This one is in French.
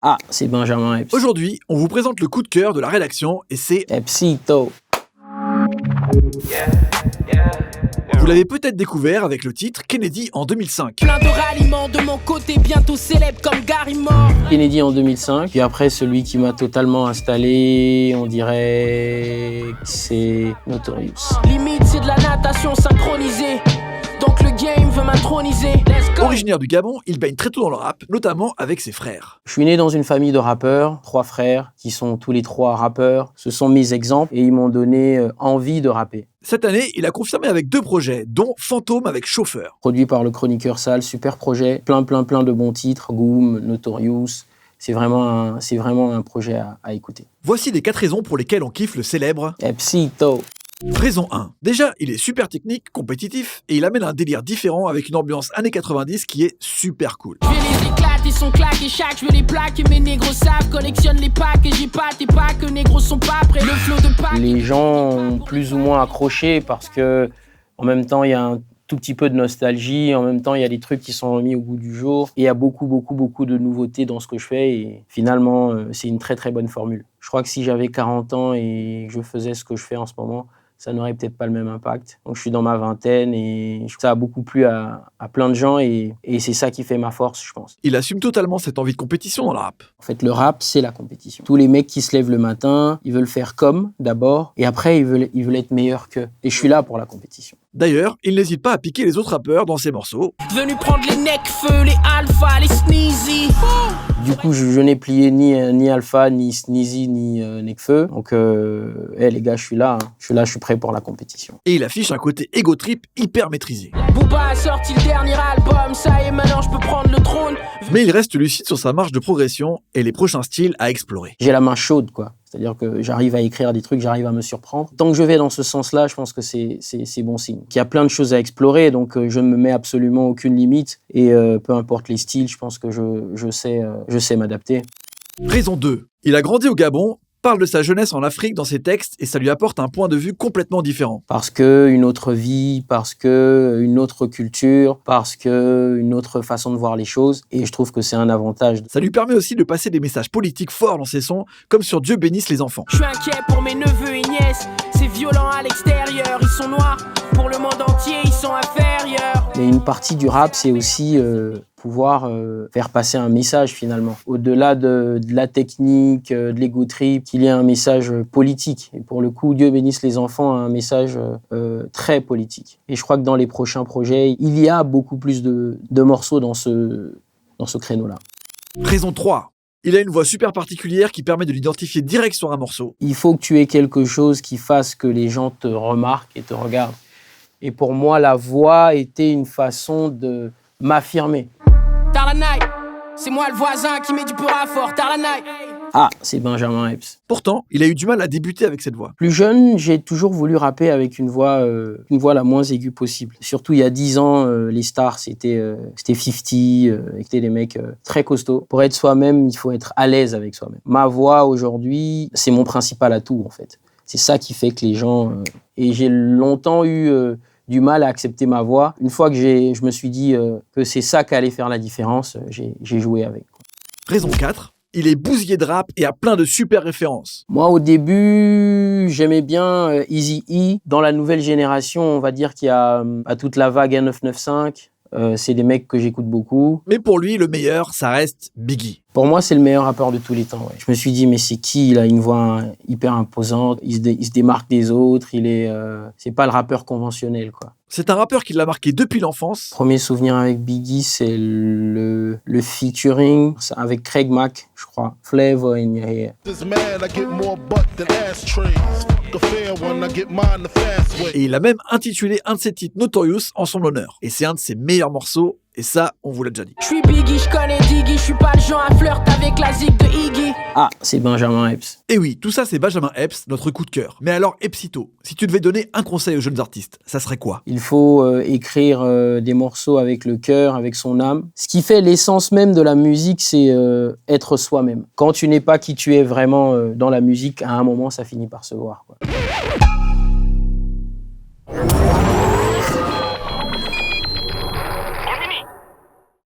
Ah, c'est Benjamin Epps. Aujourd'hui, on vous présente le coup de cœur de la rédaction et c'est... Epsito. Vous l'avez peut-être découvert avec le titre Kennedy en 2005. Plein de ralliements de mon côté, bientôt célèbre comme Gary Moore. Kennedy en 2005. Puis après, celui qui m'a totalement installé, on dirait que c'est Notorious. Limite, c'est de la natation synchronisée. Donc le game veut m'introniser. Let's go. Originaire du Gabon, il baigne très tôt dans le rap, notamment avec ses frères. Je suis né dans une famille de rappeurs, 3 frères, qui sont tous les 3 rappeurs. Ce sont mes exemples et ils m'ont donné envie de rapper. Cette année, il a confirmé avec 2 projets, dont Fantôme avec Chauffeur. Produit par le Chroniqueur Sale, super projet, plein de bons titres, Goom, Notorious. C'est vraiment un projet à écouter. Voici les 4 raisons pour lesquelles on kiffe le célèbre. Epsito. Raison 1. Déjà, il est super technique, compétitif, et il amène un délire différent avec une ambiance années 90 qui est super cool. Je vais les éclater, sont claqués, chaque je vais les plaquer. Mes négros savent, collectionne les packs. Et j'ai pas tes packs, les négros sont pas prêts. Le flow de packs. Les gens ont plus ou moins accroché parce que, en même temps, il y a un tout petit peu de nostalgie. En même temps, il y a des trucs qui sont remis au goût du jour. Et il y a beaucoup de nouveautés dans ce que je fais. Et finalement, c'est une très bonne formule. Je crois que si j'avais 40 ans et que je faisais ce que je fais en ce moment, ça n'aurait peut-être pas le même impact. Donc je suis dans ma vingtaine et ça a beaucoup plu à plein de gens et c'est ça qui fait ma force, je pense. Il assume totalement cette envie de compétition dans le rap. En fait, le rap, c'est la compétition. Tous les mecs qui se lèvent le matin, ils veulent faire comme, d'abord, et après, ils veulent être meilleurs qu'eux. Et je suis là pour la compétition. D'ailleurs, il n'hésite pas à piquer les autres rappeurs dans ses morceaux. Venu prendre les necfeux, les alpha, les sneezy. Du coup, je n'ai plié ni Alpha, ni Sneezy, ni Nekfeu. Donc, les gars, je suis là. Je suis prêt pour la compétition. Et il affiche un côté ego trip hyper maîtrisé. Booba a sorti le dernier album, ça y est, maintenant je peux prendre le trône. Mais il reste lucide sur sa marge de progression et les prochains styles à explorer. J'ai la main chaude, quoi. C'est-à-dire que j'arrive à écrire des trucs, j'arrive à me surprendre. Tant que je vais dans ce sens-là, je pense que c'est bon signe. Il y a plein de choses à explorer, donc je ne me mets absolument aucune limite. Et peu importe les styles, je pense que je sais m'adapter. Raison 2. Il a grandi au Gabon, parle de sa jeunesse en Afrique dans ses textes et ça lui apporte un point de vue complètement différent. Parce qu'une autre vie, parce qu'une autre culture, parce qu'une autre façon de voir les choses. Et je trouve que c'est un avantage. Ça lui permet aussi de passer des messages politiques forts dans ses sons, comme sur Dieu bénisse les enfants. Je suis inquiet pour mes neveux et nièces. C'est violent à l'extérieur, ils sont noirs. Pour le monde entier, ils sont inférieurs. Mais une partie du rap, c'est aussi pouvoir faire passer un message finalement. Au-delà de la technique, de l'ego trip, qu'il y ait un message politique. Et pour le coup, Dieu bénisse les enfants a un message très politique. Et je crois que dans les prochains projets, il y a beaucoup plus de morceaux dans ce créneau-là. Raison 3. Il a une voix super particulière qui permet de l'identifier direct sur un morceau. Il faut que tu aies quelque chose qui fasse que les gens te remarquent et te regardent. Et pour moi, la voix était une façon de m'affirmer. Tard la night, c'est moi le voisin qui met du peur à fort. Tard la night. Ah, c'est Benjamin Epps. Pourtant, il a eu du mal à débuter avec cette voix. Plus jeune, j'ai toujours voulu rapper avec une voix la moins aiguë possible. Surtout il y a 10 ans, les stars, c'était 50, c'était des mecs très costauds. Pour être soi-même, il faut être à l'aise avec soi-même. Ma voix aujourd'hui, c'est mon principal atout en fait. C'est ça qui fait que les gens... et j'ai longtemps eu du mal à accepter ma voix. Une fois que je me suis dit que c'est ça qui allait faire la différence, j'ai joué avec. Raison 4. Il est bousillé de rap et a plein de super références. Moi, au début, j'aimais bien Eazy-E. Dans la nouvelle génération, on va dire qu'il y a toute la vague 1995. C'est des mecs que j'écoute beaucoup. Mais pour lui, le meilleur, ça reste Biggie. Pour moi, c'est le meilleur rappeur de tous les temps. Ouais. Je me suis dit, mais c'est qui? Il a une voix hyper imposante. Il se démarque des autres. C'est pas le rappeur conventionnel, quoi. C'est un rappeur qui l'a marqué depuis l'enfance. Premier souvenir avec Biggie, c'est le featuring avec Craig Mack, je crois. Flavor in Your Hair. Et il a même intitulé un de ses titres Notorious en son honneur. Et c'est un de ses meilleurs morceaux. Et ça, on vous l'a déjà dit. Je suis Biggie, je connais Diggy, je suis pas le genre à flirt avec la zig de Iggy. Ah, c'est Benjamin Epps. Et oui, tout ça c'est Benjamin Epps, notre coup de cœur. Mais alors Epsito, si tu devais donner un conseil aux jeunes artistes, ça serait quoi? Il faut écrire des morceaux avec le cœur, avec son âme. Ce qui fait l'essence même de la musique, c'est être soi-même. Quand tu n'es pas qui tu es vraiment dans la musique, à un moment, ça finit par se voir, quoi.